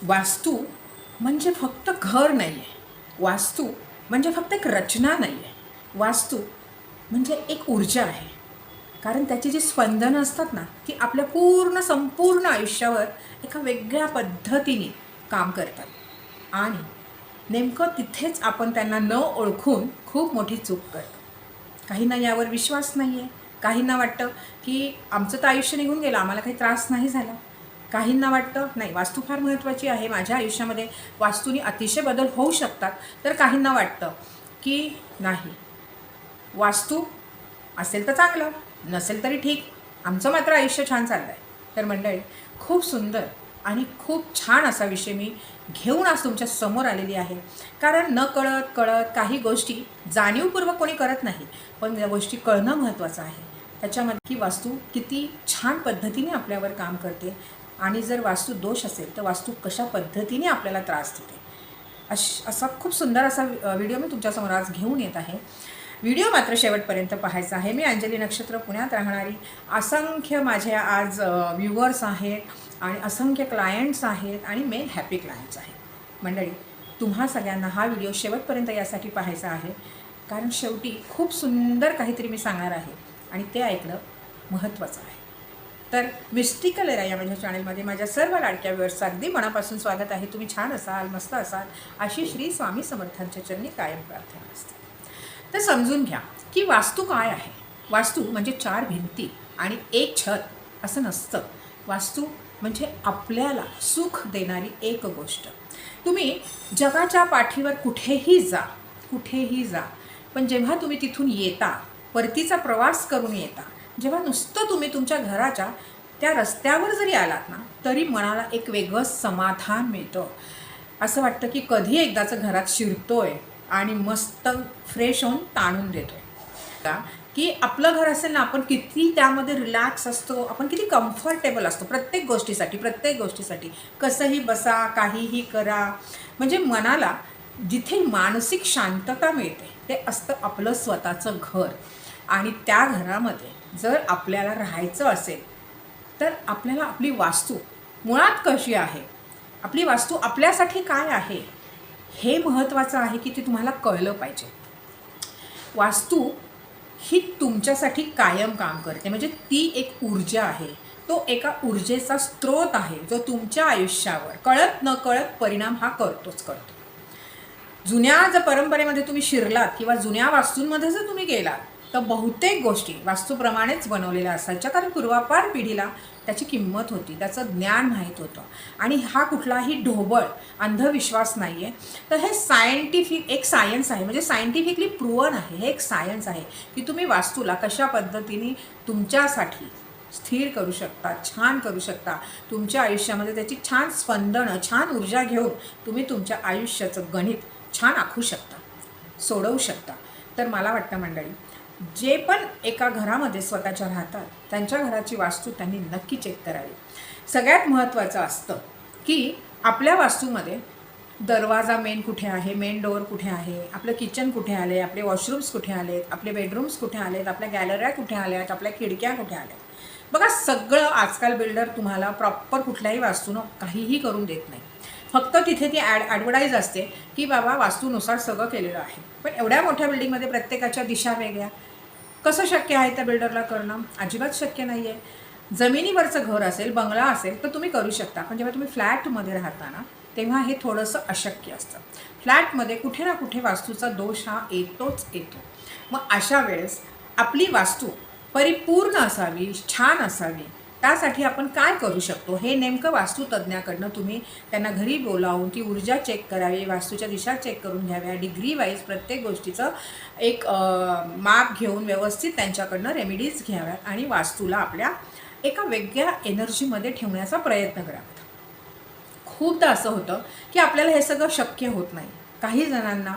वास्तू म्हणजे फक्त घर नाही आहे. वास्तू म्हणजे फक्त एक रचना नाही आहे. वास्तू म्हणजे एक ऊर्जा आहे. कारण त्याची जी स्पंदनं असतात ना, ती आपल्या संपूर्ण आयुष्यावर एका वेगळ्या पद्धतीने काम करतात. आणि नेमकं तिथेच आपण त्यांना न ओळखून खूप मोठी चूक करतो. काहींना यावर विश्वास नाही आहे. काहींना वाटतं की आमचं तर आयुष्य निघून गेलं, आम्हाला काही त्रास नाही झाला. काहींना वाटतं नाही, वास्तू फार महत्त्वाची आहे, माझ्या आयुष्यामध्ये वास्तूने अतिशय बदल होऊ शकतात. तर काहींना वाटतं की नाही, वास्तू असेल तर चांगलं, नसेल तरी ठीक, आमचं मात्र आयुष्य छान चाललं आहे. तर मंडळी, खूप सुंदर आणि खूप छान असा विषय मी घेऊन आज तुमच्या समोर आलेली आहे. कारण न कळत कळत काही गोष्टी जाणीवपूर्वक कोणी करत नाही, पण या गोष्टी कळणं महत्त्वाचं आहे. त्याच्यामध्ये की वास्तू किती छान पद्धतीने आपल्यावर काम करते आणि जर वास्तू दोष असेल तर वास्तू कशा पद्धतीने आपल्याला त्रास देते. असा खूप सुंदर असा व्हिडिओ मी तुमच्यासमोर आज घेऊन येत आहे. व्हिडिओ मात्र शेवटपर्यंत पाहायचा आहे. मी अंजली नक्षत्र, पुण्यात राहणारी. असंख्य माझे आज व्ह्युअर्स आहेत आणि असंख्य क्लायंट्स आहेत आणि मेन हॅपी क्लायंट्स आहेत. मंडळी, तुम्हा सगळ्यांना हा व्हिडिओ शेवटपर्यंत यासाठी पाहायचा आहे कारण शेवटी खूप सुंदर काहीतरी मी सांगणार आहे आणि ते ऐकणं महत्त्वाचं आहे. तर मिस्टिकल एरा या माझ्या चॅनलमध्ये माझ्या सर्व लाडक्या व्ह्युअर्सचं अगदी मनापासून स्वागत आहे. तुम्ही छान असाल, मस्त असाल अशी श्री स्वामी समर्थांच्या चरणी कायम प्रार्थना असते. तर समजून घ्या की वास्तू काय आहे. वास्तू म्हणजे 4 भिंती आणि एक छत असं नसतं. वास्तू म्हणजे आपल्याला सुख देणारी एक गोष्ट. तुम्ही जगाच्या पाठीवर कुठेही जा, पण जेव्हा तुम्ही तिथून येता, परतीचा प्रवास करून येता, जेव्हा नुसतं तुम्ही तुमच्या घराच्या त्या रस्त्यावर जरी आलात ना, तरी मनाला एक वेगळं समाधान मिळतं. असं वाटतं की कधी एकदाचं घरात शिरतोय आणि मस्त फ्रेश होऊन ताणून देतोय. का की आपलं घर असेल ना, आपण किती त्यामध्ये रिलॅक्स असतो, आपण किती कम्फर्टेबल असतो प्रत्येक गोष्टीसाठी. कसंही बसा, काहीही करा, म्हणजे मनाला जिथे मानसिक शांतता मिळते ते असतं आपलं स्वतःचं घर. आणि त्या घरामध्ये जर आपल्याला राहायचं असेल तर आपल्याला आपली वास्तू मुळात कशी आहे, आपली वास्तू आपल्यासाठी काय आहे, हे महत्त्वाचं आहे की ते तुम्हाला कळलं पाहिजे. वास्तू ही तुमच्यासाठी कायम काम करते. म्हणजे ती एक ऊर्जा आहे, तो एका ऊर्जेचा स्रोत आहे जो तुमच्या आयुष्यावर कळत न कळत परिणाम हा करतो. जुन्या जर परंपरेमध्ये तुम्ही शिरलात किंवा जुन्या वास्तूंमध्ये जर तुम्ही गेलात तर बहुतेक गोष्टी वास्तूप्रमाणेच बनवलेल्या असायच्या. कारण पूर्वापार पिढीला त्याची किंमत होती, त्याचं ज्ञान माहीत होतं आणि हा कुठलाही ढोबळ अंधविश्वास नाही आहे. तर हे एक सायन्स आहे, म्हणजे सायंटिफिकली प्रूव्हन आहे. हे एक सायन्स आहे की तुम्ही वास्तूला कशा पद्धतीने तुमच्यासाठी स्थिर करू शकता, छान करू शकता. तुमच्या आयुष्यामध्ये त्याची छान स्पंदनं, छान ऊर्जा घेऊन तुम्ही तुमच्या आयुष्याचं गणित छान आखू शकता, सोडवू शकता. तर मला वाटतं मंडळी, जे पण एका घरामध्ये स्वतःच्या राहतात त्यांच्या घराची वास्तू त्यांनी नक्की चेक करावी. सगळ्यात महत्त्वाचं असतं की आपल्या वास्तूमध्ये दरवाजा मेन कुठे आहे, मेन डोअर कुठे आहे, आपलं किचन कुठे आले, आपले वॉशरूम्स कुठे आलेत, आपले बेडरूम्स कुठे आलेत, आपल्या गॅलऱ्या कुठे आल्यात, आपल्या खिडक्या कुठे आल्यात. बघा, सगळं आजकाल बिल्डर तुम्हाला प्रॉपर कुठल्याही वास्तूनं काहीही करून देत नाही. फक्त तिथे ती ॲडव्हर्टाईज असते की बाबा वास्तूनुसार सगळं केलेलं आहे. पण एवढ्या मोठ्या बिल्डिंगमध्ये प्रत्येकाच्या दिशा वेगळ्या. कसं शक्य आहे त्या बिल्डरला करणं? अजिबात शक्य नाही आहे. जमिनीवरचं घर असेल, बंगला असेल तर तुम्ही करू शकता, पण जेव्हा तुम्ही फ्लॅटमध्ये राहता ना, तेव्हा हे थोडंसं अशक्य असतं. फ्लॅटमध्ये कुठे ना कुठे वास्तूचा दोष हा येतोच येतो. मग अशा वेळेस आपली वास्तू परिपूर्ण असावी, छान असावी, त्यासाठी आपण काय करू शकतो हे नेमकं वास्तुतज्ञाकडनं तुम्ही त्यांना घरी बोलावून ती ऊर्जा चेक करावी, वास्तूच्या दिशा चेक करून घ्याव्या, डिग्री वाईज प्रत्येक गोष्टीचं एक माप घेऊन व्यवस्थित त्यांच्याकडनं रेमेडीज घ्याव्यात आणि वास्तूला आपल्या एका वेगळ्या एनर्जीमध्ये ठेवण्याचा प्रयत्न करावा. खूपदा असं होतं की आपल्याला हे सगळं शक्य होत नाही. काही जणांना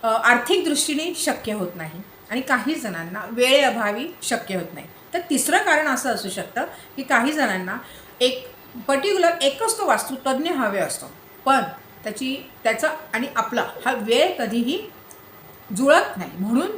आर्थिक दृष्टीने शक्य होत नाही आणि काही जणांना वेळेअभावी शक्य होत नाही. तर तिसरं कारण असं असू शकतं की काही जणांना एक पर्टिक्युलर एकच तो वास्तुतज्ञ हवे असतो, पण त्याचा आणि आपला हा वेळ कधीही जुळत नाही, म्हणून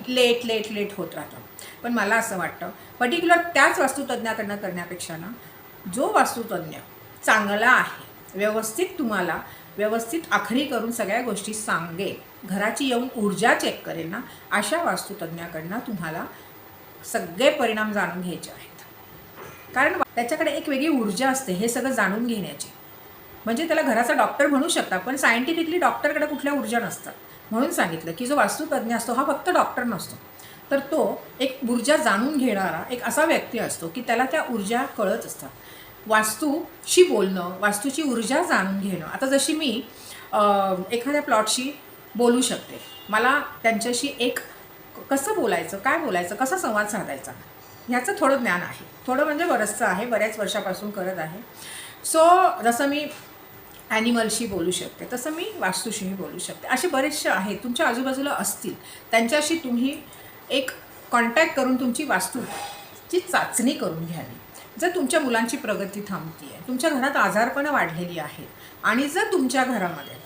लेट होत राहतं. पण मला असं वाटतं पर्टिक्युलर त्याच वास्तुतज्ञाकडनं करण्यापेक्षा ना, जो वास्तुतज्ञ चांगला आहे, व्यवस्थित तुम्हाला व्यवस्थित आखणी करून सगळ्या गोष्टी सांगेल, घराची येऊन ऊर्जा चेक करेल ना, अशा वास्तुतज्ञाकडनं तुम्हाला सगळे परिणाम जाणून घ्यायचे आहेत. कारण त्याच्याकडे एक वेगळी ऊर्जा असते हे सगळं जाणून घेण्याची. म्हणजे त्याला घराचा डॉक्टर म्हणू शकता, पण सायंटिफिकली डॉक्टरकडे कुठल्या ऊर्जा नसतात. म्हणून सांगितलं की जो वास्तुतज्ञ असतो हा फक्त डॉक्टर नसतो, तर तो एक ऊर्जा जाणून घेणारा एक असा व्यक्ती असतो की त्याला त्या ऊर्जा कळत असतात. वास्तूशी बोलणं, वास्तूची ऊर्जा जाणून घेणं. आता जशी मी एखाद्या प्लॉटशी बोलू शकते, मला त्यांच्याशी एक कसं बोलायचं, काय बोलायचं, कसा संवाद साधायचा ह्याचं थोडं ज्ञान आहे. थोडं म्हणजे बरंचसं आहे, बऱ्याच वर्षापासून करत आहे. सो जसं मी ॲनिमलशी बोलू शकते तसं मी वास्तूशीही बोलू शकते. असे बरेचसे आहेत तुमच्या आजूबाजूला असतील, त्यांच्याशी तुम्ही एक कॉन्टॅक्ट करून तुमची वास्तूची चाचणी करून घ्यावी. जर तुमच्या मुलांची प्रगती थांबती आहे, तुमच्या घरात आजारपणं वाढलेली आहेत आणि जर तुमच्या घरामध्ये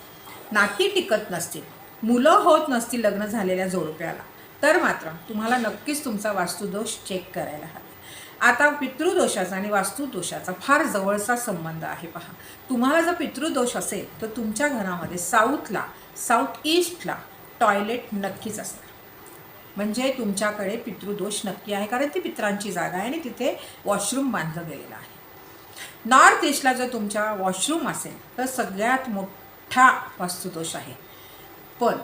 नाती टिकत नसतील, मुलं होत नसतील लग्न झालेल्या जोडप्याला, तर मात्र तुम्हाला नक्कीच तुमचा वास्तुदोष चेक करायला हवा. आता पितृदोषाचा आणि वास्तुदोषाचा फार जवळचा संबंध आहे. पहा, तुम्हाला जर पितृदोष असेल तर तुमच्या घरामध्ये साऊथ ईस्टला टॉयलेट नक्कीच असणार. म्हणजे तुमच्याकडे पितृदोष नक्की आहे, कारण ती पितरांची जागा आहे आणि तिथे वॉशरूम बांधलं गेलेलं आहे. नॉर्थ ईस्टला जर तुमच्या वॉशरूम असेल तर सगळ्यात मोठा वास्तुदोष आहे. पण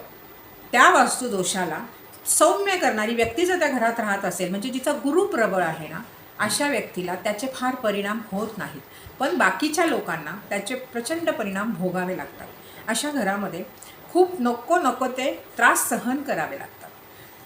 त्या वास्तुदोषाला सौम्य करणारी व्यक्ती जर त्या घरात राहत असेल, म्हणजे जिचा गुरु प्रबळ आहे ना, अशा व्यक्तीला त्याचे फार परिणाम होत नाहीत, पण बाकीच्या लोकांना त्याचे प्रचंड परिणाम भोगावे लागतात. अशा घरामध्ये खूप नको ते त्रास सहन करावे लागतात.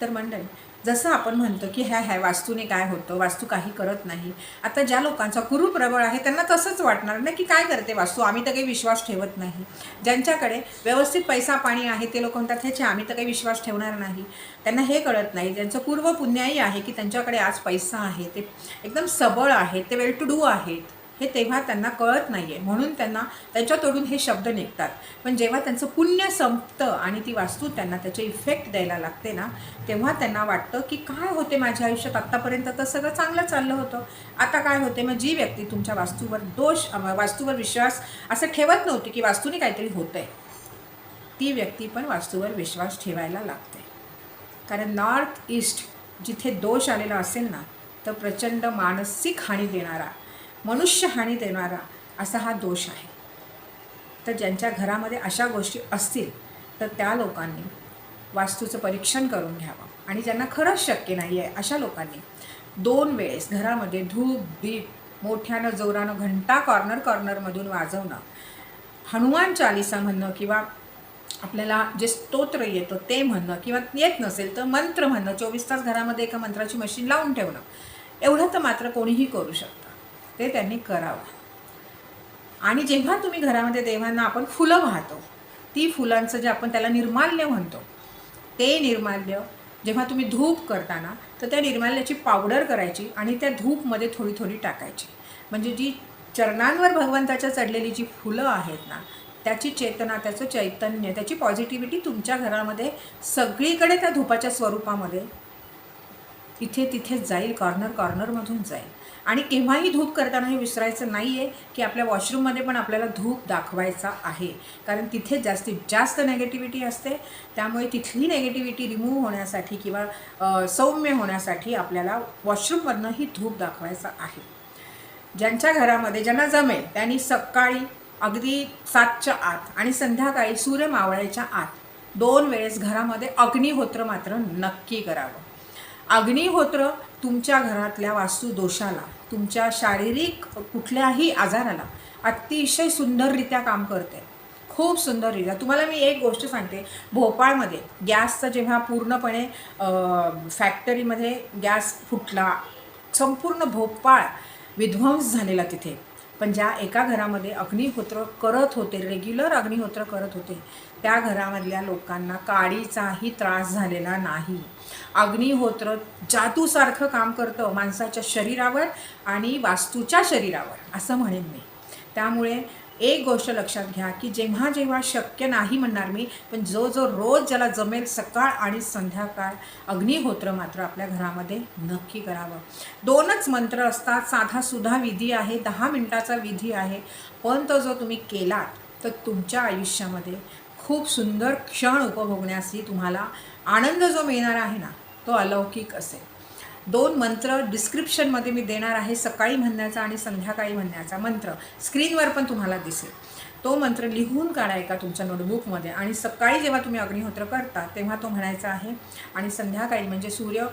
तर मंडळी, जसं आपण म्हणतो की ह्या वास्तूने काय होतं, वास्तू काही करत नाही. आता ज्या लोकांचा गुरु प्रबळ आहे त्यांना तसंच वाटणार ना की काय करते वास्तू, आम्ही तर काही विश्वास ठेवत नाही. ज्यांच्याकडे व्यवस्थित पैसा पाणी आहे ते लोक म्हणतात ह्याचे आम्ही तर काही विश्वास ठेवणार नाही. त्यांना हे कळत नाही, ज्यांचं पूर्व पुण्याई आहे की त्यांच्याकडे आज पैसा आहे, ते एकदम सबळ आहेत, ते वेल टू डू आहेत, हे तेव्हा त्यांना कळत नाही आहे, म्हणून त्यांना त्यांच्या तोडून हे शब्द निघतात. पण जेव्हा त्यांचं पुण्य संपतं आणि ती वास्तू त्यांना त्याचे इफेक्ट द्यायला लागते ना, तेव्हा त्यांना वाटतं की काय होते माझ्या आयुष्यात, आत्तापर्यंत तर सगळं चांगलं चाललं होतं, आता काय होते. मग जी व्यक्ती तुमच्या वास्तूवर विश्वास असं ठेवत नव्हती की वास्तूने काहीतरी होतं आहे, ती व्यक्ती पण वास्तूवर विश्वास ठेवायला लागते. कारण नॉर्थ ईस्ट जिथे दोष आलेला असेल ना, तर प्रचंड मानसिक हानी देणारा, मनुष्य हानी देणारा असा हा दोष आहे. तर ज्यांच्या घरामध्ये अशा गोष्टी असतील तर त्या लोकांनी वास्तूचं परीक्षण करून घ्यावं. आणि ज्यांना खरंच शक्य नाही आहे अशा लोकांनी 2 वेळेस घरामध्ये धूप दीप मोठ्यानं जोरानं घंटा कॉर्नरमधून वाजवणं, हनुमान चालिसा म्हणणं, किंवा आपल्याला जे स्तोत्र येतं ते म्हणणं, किंवा येत नसेल तर मंत्र म्हणणं, 24 तास घरामध्ये एका मंत्राची मशीन लावून ठेवणं, एवढं तर मात्र कोणीही करू शकतं. ते त्यांनी करावं. आणि जेव्हा तुम्ही घरामध्ये देवांना आपण फुलं वाहतो, ती फुलांचं जे आपण त्याला निर्माल्य म्हणतो, ते निर्माल्य जेव्हा तुम्ही धूप करताना तर त्या निर्माल्याची पावडर करायची आणि त्या धूपमध्ये थोडी थोडी टाकायची. म्हणजे जी चरणांवर भगवंताच्या चढलेली जी फुलं आहेत ना, त्याची चेतना, त्याचं चैतन्य, त्याची पॉझिटिव्हिटी तुमच्या घरामध्ये सगळीकडे त्या धूपाच्या स्वरूपामध्ये इथे तिथे जाईल, कॉर्नरमधून जाईल. आणि केव्हाही धूप करताना हे विसरायचं नाही आहे की आपल्या वॉशरूममध्ये पण आपल्याला धूप दाखवायचा आहे, कारण तिथे जास्तीत जास्त नेगेटिव्हिटी असते. त्यामुळे तिथली नेगेटिव्हिटी रिमूव्ह होण्यासाठी किंवा सौम्य होण्यासाठी आपल्याला वॉशरूममधनंही धूप दाखवायचा आहे. ज्यांच्या घरामध्ये ज्यांना जमेल त्यांनी सकाळी अगदी 7च्या आत आणि संध्याकाळी सूर्य मावळायच्या आत 2 वेळेस घरामध्ये अग्निहोत्र मात्र नक्की करावं. अग्निहोत्र तुमच्या घरातल्या वास्तुदोषाला, तुमच्या शारीरिक कुठल्याही आजाराला अतिशय सुंदररित्या काम करते, खूप सुंदररित्या. तुम्हाला मी एक गोष्ट सांगते, भोपाळमध्ये गॅसचं जेव्हा पूर्णपणे फॅक्टरीमध्ये गॅस फुटला, संपूर्ण भोपाळ विध्वंस झालेला तिथे, पण ज्या एका घरामध्ये अग्निहोत्र करत होते, रेग्युलर अग्निहोत्र करत होते, त्या घरामधल्या लोकांना काडीचाही त्रास झालेला नाही. अग्निहोत्र जादूसारखं काम करतं माणसाच्या शरीरावर आणि वास्तूच्या शरीरावर, असं म्हणेन मी. त्यामुळे एक गोष्ट लक्षात घ्या की जेव्हा जेव्हा शक्य नाही म्हणणार मी, पण जो जो रोज ज्याला जमेल सकाळ आणि संध्याकाळ अग्निहोत्र मात्र आपल्या घरामध्ये नक्की करावं. 2च मंत्र असतात, साधा सुद्धा विधी आहे, 10 मिनिटाचा विधी आहे, पण तो जो तुम्ही केलात तर तुमच्या आयुष्यामध्ये खूप सुंदर क्षण उपभोगण्याची तुम्हाला आनंद जो मिळणार आहे ना, तो अलौकिक असेल. 2 मंत्र डिस्क्रिप्शनमध्ये मी देणार आहे, सकाळी म्हणण्याचा आणि संध्याकाळी म्हणण्याचा मंत्र स्क्रीनवर पण तुम्हाला दिसेल. तो मंत्र लिहून काढा एका तुमच्या नोटबुकमध्ये आणि सकाळी जेव्हा तुम्ही अग्निहोत्र करता तेव्हा तो म्हणायचा आहे आणि संध्याकाळी म्हणजे सूर्य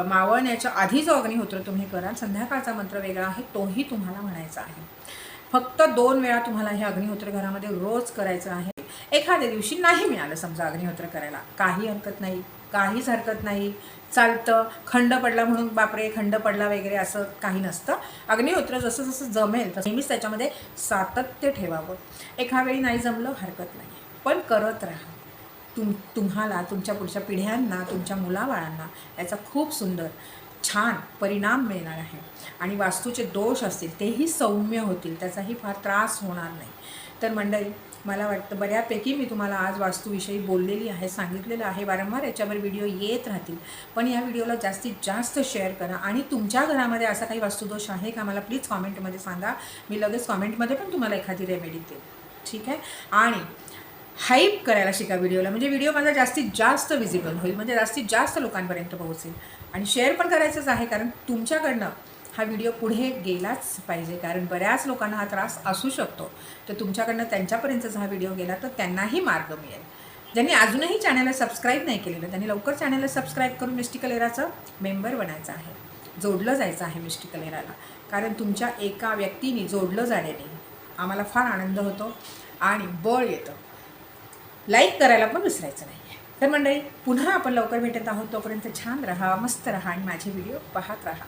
मावळण्याच्या आधी जो अग्निहोत्र तुम्ही कराल, संध्याकाळचा मंत्र वेगळा आहे, तोही तुम्हाला म्हणायचा आहे. फक्त 2 वेळा तुम्हाला हे अग्निहोत्र घरामध्ये रोज करायचं आहे. एखाद्या दिवशी नाही मिळालं समजा अग्निहोत्र करायला, काही हरकत नाही, काहीच हरकत नाही, चालतं. खंड पडला म्हणून बापरे खंड पडला वगैरे असं काही नसतं. अग्निहोत्र जसं जसं जमेल तसं नेहमीच त्याच्यामध्ये सातत्य ठेवावं. एका वेळी नाही जमलं हरकत नाही, पण करत राहा. तुम्हाला तुमच्या पुढच्या पिढ्यांना, तुमच्या मुलाबाळांना याचा खूप सुंदर छान परिणाम मिळणार आहे आणि वास्तूचे दोष असतील तेही सौम्य होतील, त्याचाही फार त्रास होणार नाही. तर मंडळी, मला वाटतं बऱ्यापैकी मी तुम्हाला आज वास्तूविषयी बोललेली आहे, सांगितलेलं आहे. वारंवार याच्यावर व्हिडिओ येत राहतील, पण या व्हिडिओला जास्तीत जास्त शेअर करा आणि तुमच्या घरामध्ये असा काही वास्तुदोष आहे का मला प्लीज कॉमेंटमध्ये सांगा. मी लगेच कॉमेंटमध्ये पण तुम्हाला एखादी रेमेडी देईल, ठीक आहे. आणि हाईप करायला शिका व्हिडिओला, म्हणजे व्हिडिओ माझा जास्तीत जास्त विजिबल होईल, म्हणजे जास्तीत जास्त लोकांपर्यंत पोहोचेल. आणि शेअर पण करायचंच आहे, कारण तुमच्याकडनं हा व्हिडिओ पुढे गेलाच पाहिजे, कारण बऱ्याच लोकांना हा त्रास असू शकतो. तर तुमच्याकडनं त्यांच्यापर्यंतचा हा व्हिडिओ गेला तर त्यांनाही मार्ग मिळेल. ज्यांनी अजूनही चॅनलला सबस्क्राईब नाही केलेलं त्यांनी लवकर चॅनलला सबस्क्राईब करून मिस्टिकल एराचं मेंबर बनायचं आहे, जोडलं जायचं आहे मिस्टिकल एराला. कारण तुमच्या एका व्यक्तीने जोडलं जाण्याने आम्हाला फार आनंद होतो आणि बळ येतं. लाईक करायला पण विसरायचं नाही. तर मंडळी, पुन्हा आपण लवकर भेटत आहोत. तोपर्यंत छान राहा, मस्त राहा आणि माझे व्हिडिओ पाहत राहा.